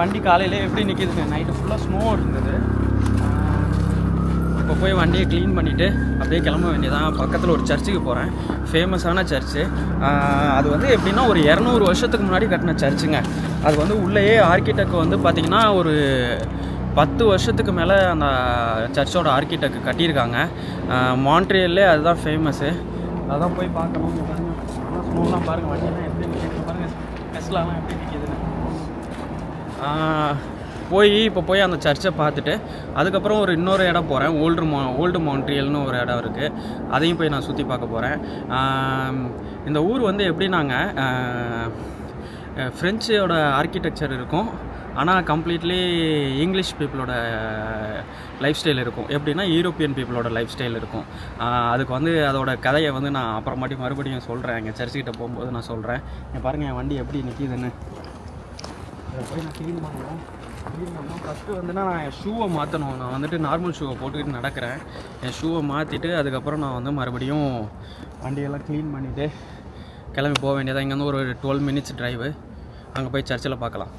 வண்டி காலையிலே எப்படி நிற்கிதுங்க, நைட்டு ஃபுல்லாக ஸ்னோ இருந்தது. இப்போ போய் வண்டியை க்ளீன் பண்ணிவிட்டு அப்படியே கிளம்ப வேண்டியதான். பக்கத்தில் ஒரு சர்ச்சுக்கு போகிறேன், ஃபேமஸான சர்ச்சு. அது வந்து எப்படின்னா ஒரு 200 வருஷத்துக்கு முன்னாடி கட்டின சர்ச்சுங்க. அது வந்து உள்ளேயே ஆர்கிடெக்ட் வந்து பார்த்திங்கன்னா ஒரு 10 வருஷத்துக்கு மேலே அந்த சர்ச்சோட ஆர்கிடெக்ட் கட்டியிருக்காங்க. மான்ட்ரியல்லே அதுதான் ஃபேமஸ்ஸு. அதான் போய் பார்க்கணும். ஸ்னோலாம் பாருங்கள், வண்டியெல்லாம் எப்படி நிற்கிது பாருங்கள், டெஸ்லாலாம் எப்படி நிற்கிதுன்னு. இப்போ போய் அந்த சர்ச்சை பார்த்துட்டு அதுக்கப்புறம் இன்னொரு இடம் போகிறேன். ஓல்டு மான்ட்ரியல்னு ஒரு இடம் இருக்குது, அதையும் போய் நான் சுற்றி பார்க்க போகிறேன். இந்த ஊர் வந்து எப்படின்னாங்க, ஃப்ரெஞ்சோட ஆர்கிடெக்சர் இருக்கும், ஆனால் கம்ப்ளீட்லி இங்கிலீஷ் பீப்புளோட லைஃப் ஸ்டைல் இருக்கும். எப்படின்னா யூரோப்பியன் பீப்புளோட லைஃப் ஸ்டைல் இருக்கும். அதுக்கு வந்து அதோட கதையை வந்து நான் மறுபடியும் சொல்கிறேன். எங்கள் சர்ச்சுக்கிட்ட போகும்போது நான் சொல்கிறேன். பாருங்கள் என் வண்டி எப்படி நிற்கிதுன்னு. அதை போய் நான் க்ளீன் பண்ணணும். ஃபஸ்ட்டு வந்துன்னா நான் என் ஷூவை மாற்றணும். நான் வந்துட்டு நார்மல் ஷூவை போட்டுக்கிட்டு நடக்கிறேன். என் ஷூவை மாற்றிட்டு அதுக்கப்புறம் நான் வந்து மறுபடியும் வண்டியெல்லாம் க்ளீன் பண்ணிவிட்டு கிளம்பி போக வேண்டியதாக. இங்கேருந்து ஒரு 12 மினிட்ஸ் ட்ரைவு. அங்கே போய் சர்ச்சில் பார்க்கலாம்.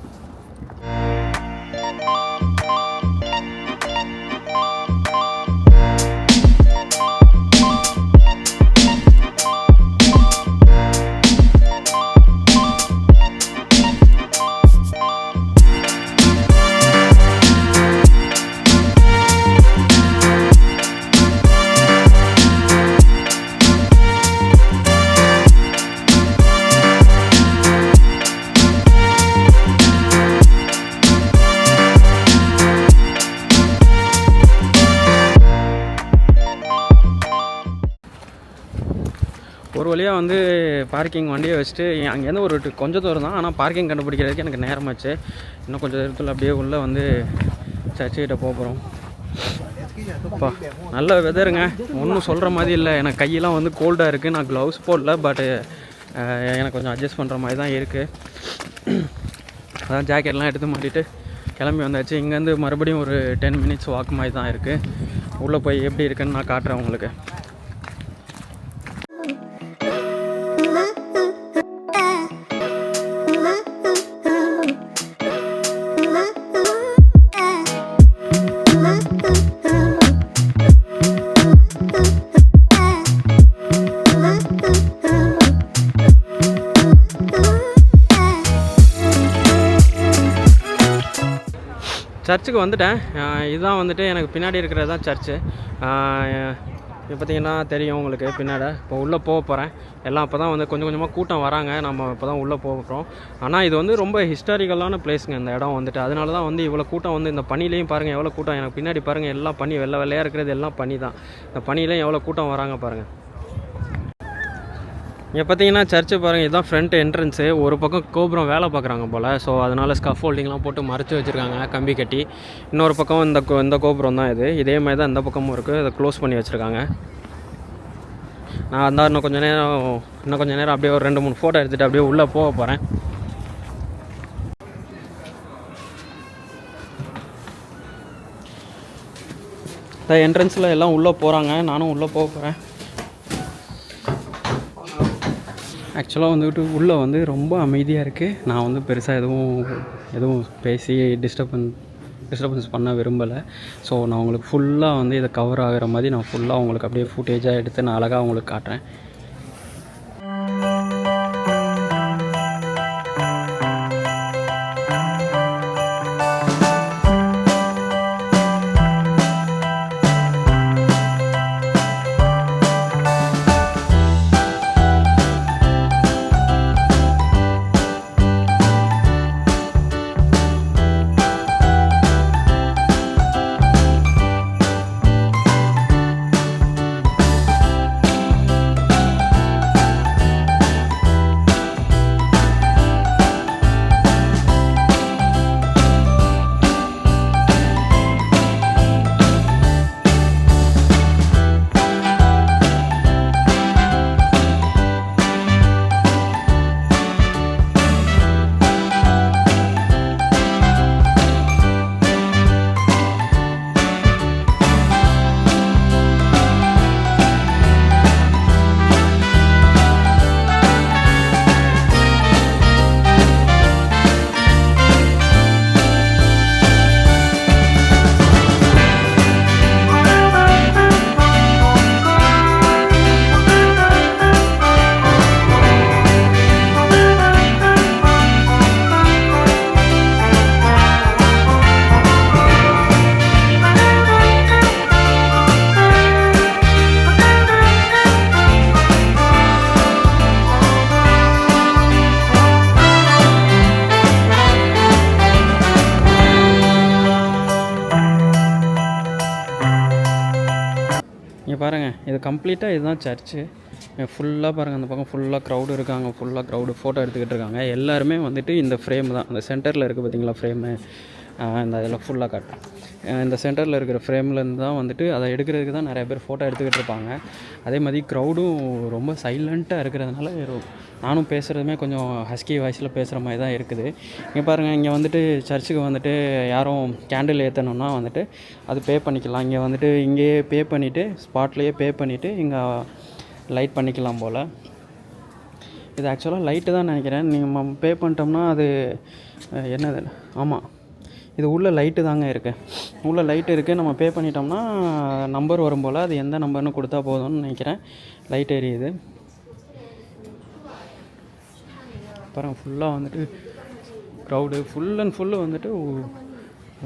ஒரு வழியாக வந்து பார்க்கிங் வண்டியை வச்சுட்டு அங்கேருந்து ஒரு கொஞ்சம் தூரம் தான், ஆனால் பார்க்கிங் கண்டுபிடிக்கிறதுக்கு எனக்கு நேரமாச்சு. இன்னும் கொஞ்சம் நேரத்தில் அப்படியே உள்ளே வந்து சர்ச்சுக்கிட்ட போகிறோம். அப்பா நல்ல வெதருங்க, ஒன்றும் சொல்கிற மாதிரி இல்லை. எனக்கு கையெல்லாம் வந்து கோல்டாக இருக்குது. நான் க்ளவுஸ் போடல, பட்டு எனக்கு கொஞ்சம் அட்ஜஸ்ட் பண்ணுற மாதிரி தான் இருக்குது. அதான் ஜாக்கெட்லாம் எடுத்து மாட்டிட்டு கிளம்பி வந்தாச்சு. இங்கேருந்து மறுபடியும் ஒரு 10 மினிட்ஸ் வாக் மாதிரி தான் இருக்குது. உள்ளே போய் எப்படி இருக்குன்னு நான் காட்டுறேன் உங்களுக்கு. சர்ச்சுக்கு வந்துட்டேன். இதுதான் வந்துட்டு எனக்கு பின்னாடி இருக்கிறது தான் சர்ச்சு. இப்போ பார்த்திங்கன்னா தெரியும் உங்களுக்கு பின்னாடி. இப்போ உள்ளே போக போகிறேன். எல்லாம் அப்போ தான் வந்து கொஞ்சம் கொஞ்சமாக கூட்டம் வராங்க. நம்ம இப்போ தான் உள்ளே போக போகிறோம். ஆனால் இது வந்து ரொம்ப ஹிஸ்டாரிக்கலான பிளேஸுங்க இந்த இடம் வந்துட்டு. அதனால தான் வந்து இவ்வளோ கூட்டம் வந்து இந்த பனிலையும் பாருங்கள் எவ்வளோ கூட்டம். எனக்கு பின்னாடி பாருங்கள் எல்லாம் பனி, வெள்ளையாக இருக்கிறது எல்லாம் பனி தான். இந்த பனிலையும் எவ்வளோ கூட்டம் வராங்க பாருங்கள். இங்கே பார்த்தீங்கன்னா சர்ச்சு பாருங்கள், இதுதான் ஃப்ரண்ட் என்ட்ரன்ஸு. ஒரு பக்கம் கோபுரம் வேலை பார்க்குறாங்க போல், ஸோ அதனால் ஸ்கஃபோல்டிங்லாம் போட்டு மறைச்சி வச்சுருக்காங்க கம்பி கட்டி. இன்னொரு பக்கம் இந்த கோபுரம் தான் இது. இதே மாதிரி தான் இந்த பக்கமும் இருக்குது, அதை க்ளோஸ் பண்ணி வச்சுருக்காங்க. நான் இன்னும் கொஞ்சம் நேரம் அப்படியே ஒரு 2-3 ஃபோட்டோ எடுத்துகிட்டு அப்படியே உள்ளே போக போகிறேன். இந்த என்ட்ரன்ஸில் எல்லாம் உள்ளே போகிறாங்க, நானும் உள்ளே போக போகிறேன். ஆக்சுவலாக வந்துட்டு உள்ளே வந்து ரொம்ப அமைதியாக இருக்குது. நான் வந்து பெருசாக எதுவும் பேசி டிஸ்டர்பன்ஸ் பண்ண விரும்பலை. ஸோ நான் உங்களுக்கு ஃபுல்லாக வந்து இதை கவர் ஆகிற மாதிரி நான் ஃபுல்லாக உங்களுக்கு அப்படியே ஃபுட்டேஜாக எடுத்து நான் அழகாக உங்களுக்கு காட்டுறேன். இங்கே பாருங்கள், இது கம்ப்ளீட்டாக இதுதான் சர்ச்சு. ஃபுல்லாக பாருங்கள், அந்த பக்கம் ஃபுல்லாக க்ரௌடு இருக்காங்க. ஃபுல்லாக க்ரௌடு ஃபோட்டோ எடுத்துக்கிட்டு இருக்காங்க. எல்லாருமே வந்துட்டு இந்த ஃப்ரேம் தான், அந்த சென்டரில் இருக்குது பார்த்தீங்களா ஃப்ரேமு, இந்த இதில் ஃபுல்லாக காட்டும். இந்த சென்டரில் இருக்கிற ஃப்ரேம்லேருந்து தான் வந்துட்டு அதை எடுக்கிறதுக்கு தான் நிறைய பேர் ஃபோட்டோ எடுத்துக்கிட்டு இருப்பாங்க. அதே மாதிரி க்ரௌடும் ரொம்ப சைலண்ட்டாக இருக்கிறதுனால நானும் பேசுகிறதுமே கொஞ்சம் ஹஸ்கி வாய்ஸில் பேசுகிற மாதிரி தான் இருக்குது. இங்கே பாருங்கள், இங்கே வந்துட்டு சர்ச்சுக்கு வந்துட்டு யாரும் கேண்டில் ஏற்றணுன்னா வந்துட்டு அது பே பண்ணிக்கலாம். இங்கே வந்துட்டு இங்கேயே பே பண்ணிவிட்டு ஸ்பாட்லேயே பே பண்ணிவிட்டு இங்கே லைட் பண்ணிக்கலாம் போல். இது ஆக்சுவலாக லைட்டு தான் நினைக்கிறேன். நீங்கள் பே பண்ணிட்டோம்னா அது என்னது, ஆமாம், இது உள்ள லைட்டு தாங்க இருக்குது. உள்ள லைட்டு இருக்குது. நம்ம பே பண்ணிட்டோம்னா நம்பர் வரும் போல், அது எந்த நம்பர்னு கொடுத்தா போதும்னு நினைக்கிறேன். லைட் எரியுது பாருங்கள். ஃபுல்லாக வந்துட்டு க்ரௌடு, ஃபுல் அண்ட் ஃபுல்லு வந்துட்டு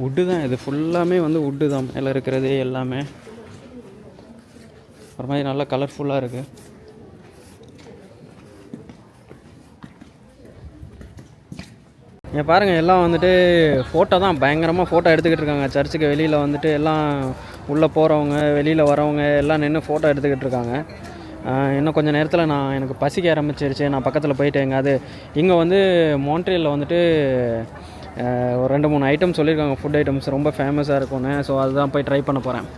வுட்டு தான். இது ஃபுல்லாமே வந்து வுட்டு தான், மேலே இருக்கிறது எல்லாமே ஒரு மாதிரி நல்லா கலர்ஃபுல்லாக இருக்குது. இங்கே பாருங்கள், எல்லாம் வந்துட்டு ஃபோட்டோ தான், பயங்கரமாக ஃபோட்டோ எடுத்துக்கிட்டு இருக்காங்க. சர்ச்சுக்கு வெளியில் வந்துட்டு எல்லாம் உள்ளே போகிறவங்க வெளியில் வரவங்க எல்லாம் நின்று ஃபோட்டோ எடுத்துக்கிட்டு இருக்காங்க. இன்னும் கொஞ்சம் நேரத்தில் எனக்கு பசிக்க ஆரம்பிச்சிருச்சு. நான் பக்கத்தில் போயிட்டேங்க. அது இங்கே வந்து மான்ட்ரியலில் வந்துட்டு ஒரு 2-3 ஐட்டம் சொல்லியிருக்காங்க, ஃபுட் ஐட்டம்ஸ் ரொம்ப ஃபேமஸாக இருக்கும்னு. ஸோ அதுதான் போய் ட்ரை பண்ண போகிறேன்.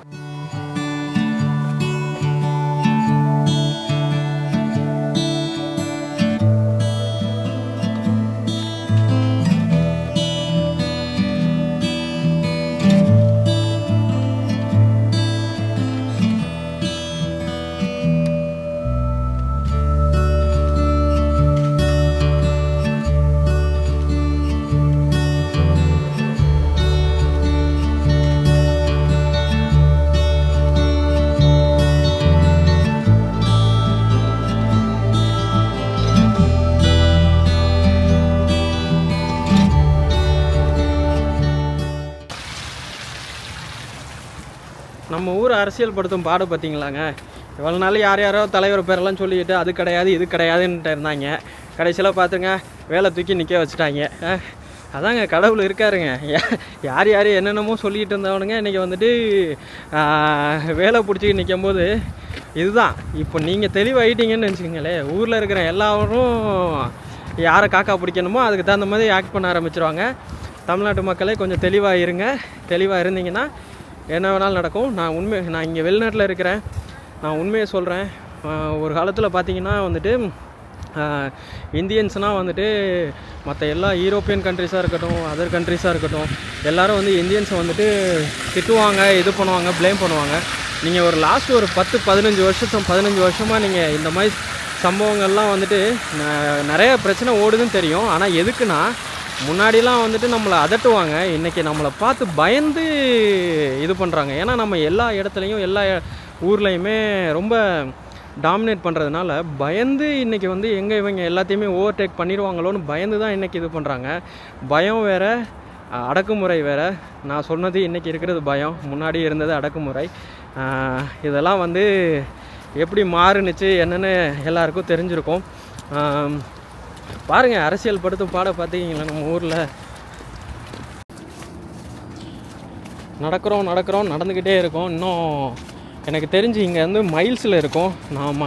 நம்ம ஊர் அரசியல் படுத்தும் பாடு பார்த்தீங்களாங்க. இவ்வளோ நாள் யாரோ தலைவர் பேரெல்லாம் சொல்லிக்கிட்டு அது கிடையாது இது கிடையாதுன்ட்டு இருந்தாங்க. கடைசியில் பார்த்துங்க வேலை தூக்கி நிற்க வச்சுட்டாங்க. அதாங்க கடவுள் இருக்காருங்க. யார் என்னென்னமோ சொல்லிக்கிட்டு இருந்தவனுங்க இன்றைக்கி வந்துட்டு வேலை பிடிச்சிக்கிட்டு நிற்கும்போது இதுதான். இப்போ நீங்கள் தெளிவாகிட்டீங்கன்னு நினச்சிக்கங்களேன், ஊரில் இருக்கிற எல்லாரும் யாரை காக்கா பிடிக்கணுமோ அதுக்கு தகுந்த மாதிரி ஆக்ட் பண்ண ஆரம்பிச்சிருவாங்க. தமிழ்நாட்டு மக்களே கொஞ்சம் தெளிவாக இருங்க. தெளிவாக இருந்தீங்கன்னா என்ன வேணாலும் நடக்கும். நான் இங்கே வெளிநாட்டில் இருக்கிறேன். நான் உண்மையை சொல்கிறேன். ஒரு காலத்தில் பார்த்திங்கன்னா வந்துட்டு இந்தியன்ஸ்னால் வந்துட்டு மற்ற எல்லா யூரோப்பியன் கண்ட்ரிஸாக இருக்கட்டும், அதர் கண்ட்ரிஸாக இருக்கட்டும், எல்லோரும் வந்து இந்தியன்ஸை வந்துட்டு திட்டுவாங்க, இது பண்ணுவாங்க, ப்ளேம் பண்ணுவாங்க. நீங்கள் ஒரு லாஸ்ட் ஒரு 10-15 வருஷமாக நீங்கள் இந்த மாதிரி சம்பவங்கள்லாம் வந்துட்டு நிறைய பிரச்சனை ஓடுதுன்னு தெரியும். ஆனால் எதுக்குன்னா, முன்னாடிலாம் வந்துட்டு நம்மளை அதட்டுவாங்க, இன்றைக்கி நம்மளை பார்த்து பயந்து இது பண்ணுறாங்க. ஏன்னா நம்ம எல்லா இடத்துலையும் எல்லா ஊர்லேயுமே ரொம்ப டாமினேட் பண்ணுறதுனால பயந்து இன்றைக்கி வந்து எங்கே இவங்க எல்லாத்தையுமே ஓவர்டேக் பண்ணிடுவாங்களோன்னு பயந்து தான் இன்றைக்கி இது பண்ணுறாங்க. பயம் வேறு, அடக்குமுறை வேறு. நான் சொன்னது இன்றைக்கி இருக்கிறது பயம், முன்னாடி இருந்தது அடக்குமுறை. இதெல்லாம் வந்து எப்படி மாறுனுச்சு என்னென்னு எல்லாருக்கும் தெரிஞ்சிருக்கும். பாருங்கள், அரசியல் படுத்தும் பாட பார்த்தீங்களா, நம்ம ஊரில் நடக்கிறோம் நடந்துக்கிட்டே இருக்கோம். இன்னும் எனக்கு தெரிஞ்சு இங்கே வந்து மைல்ஸில் இருக்கும். நான்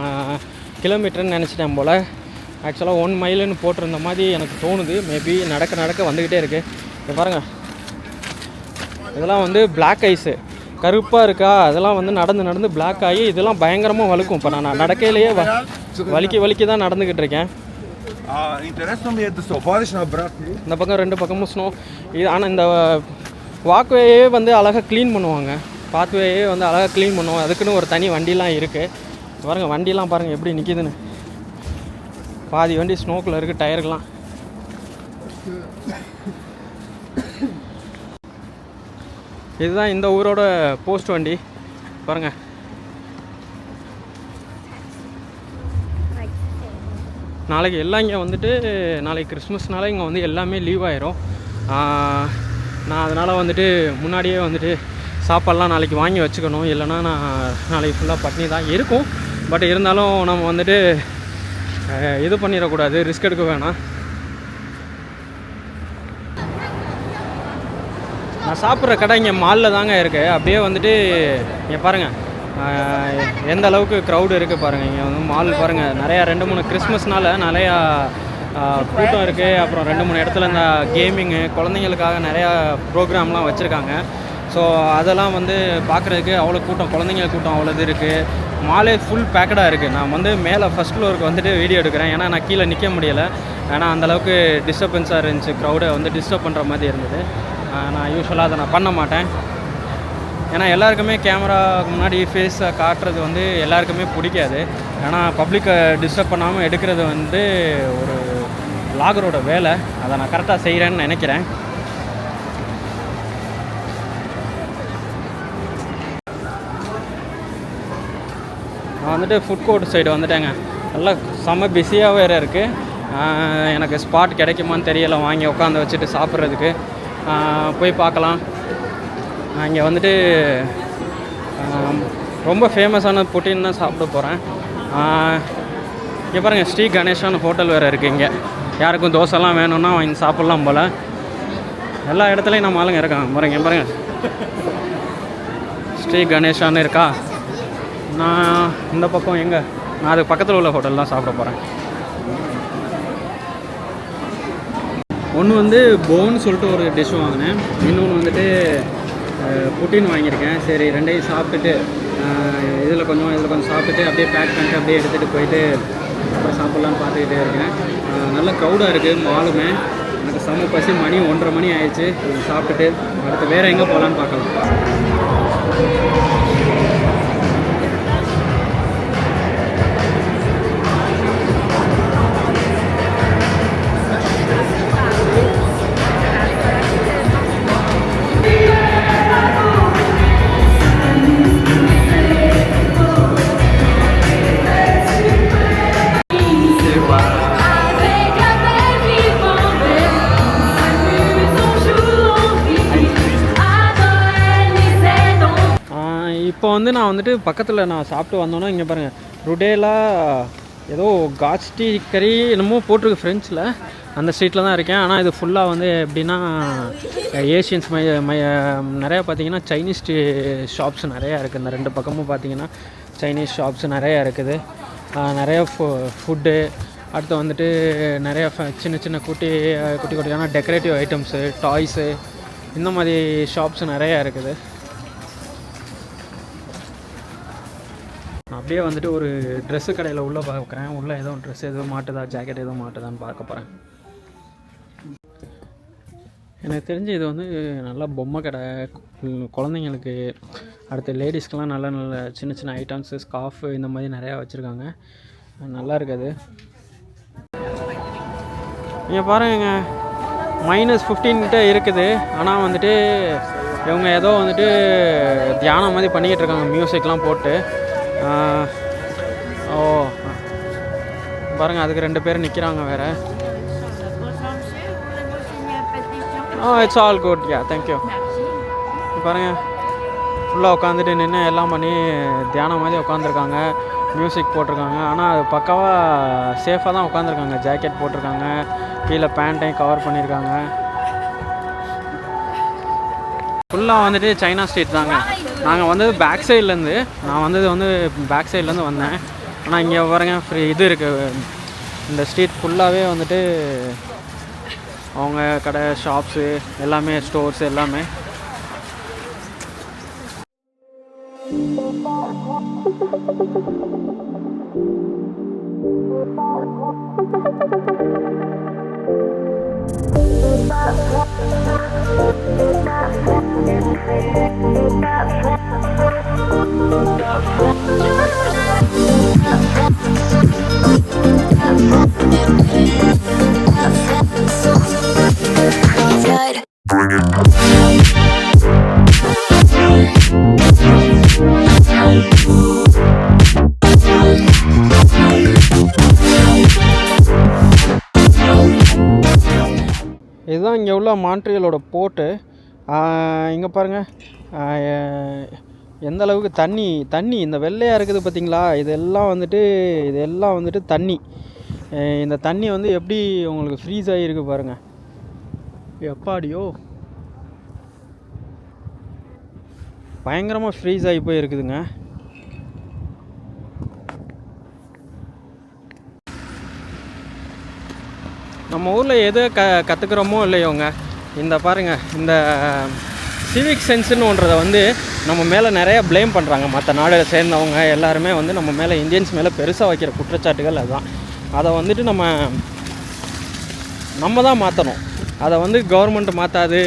கிலோமீட்டர்னு நினச்சிட்டேன் போல். ஆக்சுவலாக 1 மைலுன்னு போட்டிருந்த மாதிரி எனக்கு தோணுது. மேபி நடக்க வந்துக்கிட்டே இருக்குது. இப்போ பாருங்கள், இதெல்லாம் வந்து பிளாக் ஐஸு, கருப்பாக இருக்கா, அதெல்லாம் வந்து நடந்து பிளாக் ஆகி இதெல்லாம் பயங்கரமாக வழுக்கும். இப்போ நான் நடக்கையிலேயே வலிக்கி தான் நடந்துக்கிட்டு இருக்கேன். இந்த பக்கம் 2 பக்கமும் ஸ்னோ. இது ஆனால் இந்த வாக்வேயே வந்து அழகாக க்ளீன் பண்ணுவாங்க. பாத்வேயே வந்து அழகாக க்ளீன் பண்ணுவோம். அதுக்குன்னு ஒரு தனி வண்டிலாம் இருக்குது. பாருங்கள், வண்டிலாம் பாருங்கள் எப்படி நிற்கிதுன்னு. பாதி வண்டி ஸ்னோக்குள்ளே இருக்குது, டயருக்கெலாம். இதுதான் இந்த ஊரோட போஸ்ட் வண்டி பாருங்கள். நாளைக்கு எல்லாம் இங்கே வந்துட்டு, நாளைக்கு கிறிஸ்மஸ்னால இங்கே வந்து எல்லாமே லீவ் ஆயிரும். நான் அதனால் வந்துட்டு முன்னாடியே வந்துட்டு சாப்பாடெலாம் நாளைக்கு வாங்கி வச்சுக்கணும். இல்லைனா நான் நாளைக்கு ஃபுல்லாக பட்னி தான் இருக்கும். பட் இருந்தாலும் நம்ம வந்துட்டு இது பண்ணிடக்கூடாது, ரிஸ்க் எடுக்க வேணாம். நான் சாப்பிட்ற கடை இங்கே மாலில் தாங்க இருக்குது. அப்படியே வந்துட்டு இங்கே பாருங்கள், எந்த அளவுக்கு க்ரௌடு இருக்குது பாருங்கள். இங்கே வந்து மால் பாருங்கள், நிறையா 2-3 கிறிஸ்மஸ்னால் நிறையா கூட்டம் இருக்குது. அப்புறம் 2-3 இடத்துல இந்த கேமிங்கு குழந்தைங்களுக்காக நிறையா ப்ரோக்ராம்லாம் வச்சுருக்காங்க. ஸோ அதெல்லாம் வந்து பார்க்குறதுக்கு அவ்வளோ கூட்டம், குழந்தைங்க கூட்டம் அவ்வளோ இது இருக்குது. மாலே ஃபுல் பேக்கடாக இருக்குது. நான் வந்து மேலே ஃபஸ்ட் ஃப்ளோருக்கு வந்துட்டு வீடியோ எடுக்கிறேன், ஏன்னா நான் கீழே நிற்க முடியலை. ஏன்னா அந்தளவுக்கு டிஸ்டர்பன்ஸாக இருந்துச்சு, க்ரௌடை வந்து டிஸ்டர்ப் பண்ணுற மாதிரி இருந்தது. நான் யூஸ்வலாக அதை நான் பண்ண மாட்டேன். ஏன்னா எல்லாருக்குமே கேமராவுக்கு முன்னாடி ஃபேஸை காட்டுறது வந்து எல்லாருக்குமே பிடிக்காது. ஏன்னா பப்ளிக்கை டிஸ்டர்ப் பண்ணாமல் எடுக்கிறது வந்து ஒரு வ்ளாகரோட வேலை. அதை நான் கரெக்டாக செய்கிறேன்னு நினைக்கிறேன். நான் வந்துட்டு ஃபுட் கோர்ட் சைடு வந்துட்டேங்க. நல்லா செம்ம பிஸியாக வேறு இருக்குது. எனக்கு ஸ்பாட் கிடைக்குமான்னு தெரியலை வாங்கி உட்காந்து வச்சுட்டு சாப்பிட்றதுக்கு. போய் பார்க்கலாம். இங்கே வந்துட்டு ரொம்ப ஃபேமஸான புட்டின் தான் சாப்பிட போகிறேன். இங்கே பாருங்கள், ஸ்ரீ கணேஷான ஹோட்டல் வேறு இருக்குது. இங்கே யாருக்கும் தோசைலாம் வேணும்னா வாங்கி சாப்பிட்லாம் போல். எல்லா இடத்துலையும் நம்ம ஆளுங்க இருக்காங்க பாருங்கள். ஸ்ரீ கணேஷான்னு இருக்கா. நான் இந்த பக்கம் நான் அதுக்கு பக்கத்தில் உள்ள ஹோட்டல் தான் சாப்பிட போகிறேன். ஒன்று வந்து போன்னு சொல்லிட்டு ஒரு டிஷ் வாங்கினேன், இன்னொன்று வந்துட்டு புட்டின் வாங்கியிருக்கேன். சரி, ரெண்டையும் சாப்பிட்டுட்டு இதில் கொஞ்சம் சாப்பிட்டுட்டு அப்படியே பேக் பண்ணிட்டு அப்படியே எடுத்துகிட்டு போயிட்டு அப்புறம் சாப்பிட்லான்னு பார்த்துக்கிட்டே இருக்கேன். நல்ல க்ரௌடாக இருக்குது மாலுமே. எனக்கு செம்ம பசி, மணி 1:30 மணி ஆயிடுச்சு. சாப்பிட்டுட்டு அடுத்து வேறு எங்கே போகலான்னு பார்க்கலாம். இப்போ வந்து நான் வந்துட்டு பக்கத்தில் நான் சாப்பிட்டு வந்தோன்னா இங்கே பாருங்கள், ருடேலா ஏதோ காட்ஸ்டி கறி என்னமோ போட்டிருக்கு ஃப்ரெஞ்சில். அந்த ஸ்ட்ரீட்டில் தான் இருக்கேன். ஆனால் இது ஃபுல்லாக வந்து எப்படின்னா ஏஷியன்ஸ் நிறையா பார்த்தீங்கன்னா சைனீஸ் ஷாப்ஸ் நிறையா இருக்குது. இந்த 2 பக்கமும் பார்த்தீங்கன்னா சைனீஸ் ஷாப்ஸ் நிறையா இருக்குது. நிறையா ஃபுட்டு, அடுத்து வந்துட்டு நிறையா சின்ன குட்டியான டெக்கரேட்டிவ் ஐட்டம்ஸு, டாய்ஸு, இந்த மாதிரி ஷாப்ஸ் நிறையா இருக்குது. நான் அப்படியே வந்துட்டு ஒரு ட்ரெஸ்ஸு கடையில் உள்ளே பார்க்குறேன். உள்ளே எதுவும் ட்ரெஸ் எதுவும் மாட்டுதா, ஜாக்கெட் எதுவும் மாட்டுதான்னு பார்க்க போகிறேன். எனக்கு தெரிஞ்சு இது வந்து நல்லா பொம்மை கடை, குழந்தைங்களுக்கு, அடுத்து லேடிஸ்க்கெலாம் நல்ல சின்ன ஐட்டம்ஸு, ஸ்கார்ஃபு, இந்த மாதிரி நிறையா வச்சுருக்காங்க. நல்லா இருக்குது. இங்கே பாருங்க, -15 கிட்ட இருக்குது. ஆனால் வந்துட்டு இவங்க ஏதோ வந்துட்டு தியானம் மாதிரி பண்ணிக்கிட்டு இருக்காங்க, மியூசிக்லாம் போட்டு. ஓ பாருங்கள், அதுக்கு 2 பேர் நிற்கிறாங்க வேறு. It's all good, yeah thank you. பாருங்கள், ஃபுல்லாக உட்காந்துட்டு நின்று எல்லாம் பண்ணி தியானம் மாதிரி உட்காந்துருக்காங்க, மியூசிக் போட்டிருக்காங்க. ஆனால் அது பக்காவாக சேஃபாக தான் உட்காந்துருக்காங்க. ஜாக்கெட் போட்டிருக்காங்க, கீழே பேண்ட்டையும் கவர் பண்ணியிருக்காங்க. ஃபுல்லாக வந்துட்டு சைனா ஸ்ட்ரீட் தாங்க. நாங்கள் வந்தது பேக் சைட்லேருந்து, பேக் சைட்லேருந்து வந்தேன். ஆனால் இங்கே பாருங்க, இது இருக்குது. இந்த ஸ்ட்ரீட் ஃபுல்லாகவே வந்துட்டு அவங்க கடை, ஷாப்ஸு எல்லாமே, ஸ்டோர்ஸ் எல்லாமே. இதுதான் இங்கே உள்ள மான்ட்ரியலோட போர்ட்டு. இங்கே பாருங்கள் எந்த அளவுக்கு தண்ணி இந்த வெள்ளையாக இருக்குது பார்த்திங்களா. இதெல்லாம் வந்துட்டு தண்ணி. இந்த தண்ணி வந்து எப்படி உங்களுக்கு ஃப்ரீஸ் ஆகிருக்கு பாருங்கள். எப்பாடியோ பயங்கரமாக ஃப்ரீஸ் ஆகி போய் இருக்குதுங்க. நம்ம ஊரில் எது கற்றுக்குறோமோ இல்லையோங்க, இந்த பாருங்கள், இந்த சிவிக் சென்ஸுன்னு ஒன்றதை வந்து நம்ம மேலே நிறையா ப்ளேம் பண்ணுறாங்க. மற்ற நாடை சேர்ந்தவங்க எல்லாருமே வந்து நம்ம மேலே, இந்தியன்ஸ் மேலே பெருசாக வைக்கிற குற்றச்சாட்டுகள் அதுதான். அதை வந்துட்டு நம்ம தான் மாற்றணும். அதை வந்து கவர்மெண்ட் மாற்றாது,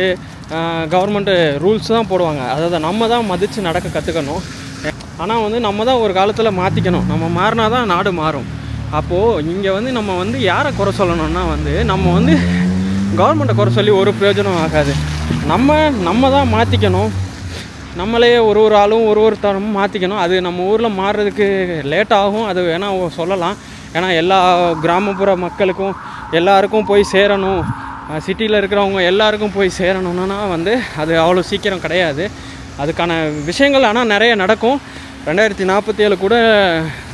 கவர்மெண்ட்டு ரூல்ஸ் தான் போடுவாங்க. அதை நம்ம தான் மதித்து நடக்க கற்றுக்கணும். ஆனால் வந்து நம்ம தான் ஒரு காலத்தில் மாற்றிக்கணும். நம்ம மாறினா தான் நாடு மாறும். அப்போது இங்கே வந்து நம்ம வந்து யாரை குறை சொல்லணும்னா வந்து நம்ம வந்து கவர்மெண்ட்டை குறை சொல்லி ஒரு பிரயோஜனம் ஆகாது. நம்ம தான் மாற்றிக்கணும். நம்மளே ஒரு ஆளும் ஒரு தரமும் மாற்றிக்கணும். அது நம்ம ஊரில் மாறுறதுக்கு லேட் ஆகும், அது வேணால் சொல்லலாம். ஏன்னா எல்லா கிராமப்புற மக்களுக்கும் எல்லாருக்கும் போய் சேரணும், சிட்டியில் இருக்கிறவங்க எல்லாருக்கும் போய் சேரணும்னா வந்து அது அவ்வளோ சீக்கிரம் கிடையாது. அதுக்கான விஷயங்கள் ஆனால் நிறைய நடக்கும். 2047 கூட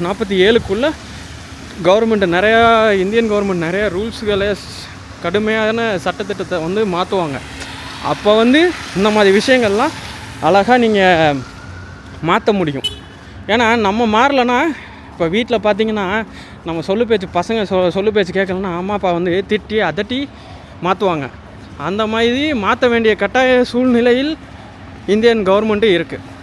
47க்குள்ளே கவர்மெண்ட்டு நிறையா, இந்தியன் கவர்மெண்ட் நிறையா ரூல்ஸுகளை, கடுமையான சட்டத்திட்டத்தை வந்து மாற்றுவாங்க. அப்போ வந்து இந்த மாதிரி விஷயங்கள்லாம் அழகாக நீங்கள் மாற்ற முடியும். ஏன்னா நம்ம மாறலைன்னா, இப்போ வீட்டில் பார்த்தீங்கன்னா நம்ம சொல்லு பேச்சு, பசங்க சொல்லு பேச்சு கேட்கலன்னா அம்மா அப்பா வந்து திட்டி அதட்டி மாற்றுவாங்க. அந்த மாதிரி மாற்ற வேண்டிய கட்டாய சூழ்நிலையில் இந்தியன் கவர்மெண்ட்டு இருக்குது.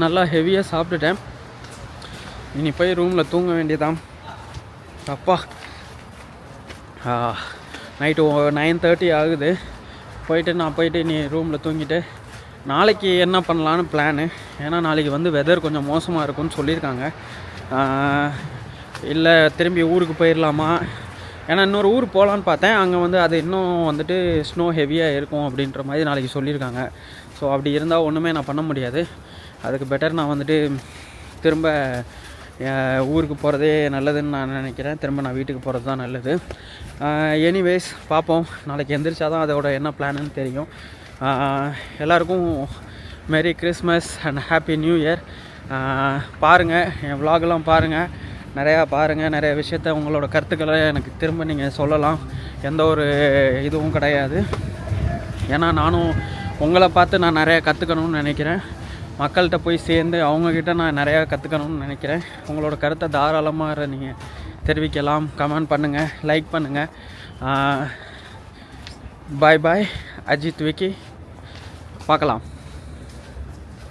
நல்லா ஹெவியாக சாப்பிட்டுட்டேன். இனி போய் ரூமில் தூங்க வேண்டியதான். அப்பா, நைட்டு 9:30 ஆகுது. நான் போயிட்டு இனி ரூமில் தூங்கிட்டு நாளைக்கு என்ன பண்ணலான்னு பிளானு. ஏன்னா நாளைக்கு வந்து வெதர் கொஞ்சம் மோசமாக இருக்கும்னு சொல்லியிருக்காங்க. இல்லை திரும்பி ஊருக்கு போயிடலாமா, ஏன்னா இன்னொரு ஊர் போகலான்னு பார்த்தேன். அங்கே வந்து அது இன்னும் வந்துட்டு ஸ்னோ ஹெவியாக இருக்கும் அப்படின்ற மாதிரி நாளைக்கு சொல்லியிருக்காங்க. ஸோ அப்படி இருந்தால் ஒன்றுமே நான் பண்ண முடியாது. அதுக்கு பெட்டர் நான் வந்துட்டு திரும்ப ஊருக்கு போகிறதே நல்லதுன்னு நான் நினைக்கிறேன். திரும்ப நான் வீட்டுக்கு போகிறது தான் நல்லது. எனிவேஸ் பார்ப்போம், நாளைக்கு எந்திரிச்சா தான் அதோட என்ன பிளான்னு தெரியும். எல்லாருக்கும் merry Christmas and happy new year. பாருங்கள், என் விலாகெல்லாம் பாருங்கள், நிறையா பாருங்கள். நிறைய விஷயத்த உங்களோட கருத்துக்களை எனக்கு திரும்ப நீங்கள் சொல்லலாம். எந்த ஒரு இதுவும் கிடையாது. ஏன்னா நானும் உங்களை பார்த்து நான் நிறையா கற்றுக்கணும்னு நினைக்கிறேன். மக்கள்கிட்ட போய் சேர்ந்து அவங்கக்கிட்ட நான் நிறையா கற்றுக்கணும்னு நினைக்கிறேன். உங்களோட கருத்தை தாராளமாக நீங்கள் தெரிவிக்கலாம். கமெண்ட் பண்ணுங்கள், லைக் பண்ணுங்கள். பாய் பாய். அஜித், விக்கி, பார்க்கலாம்.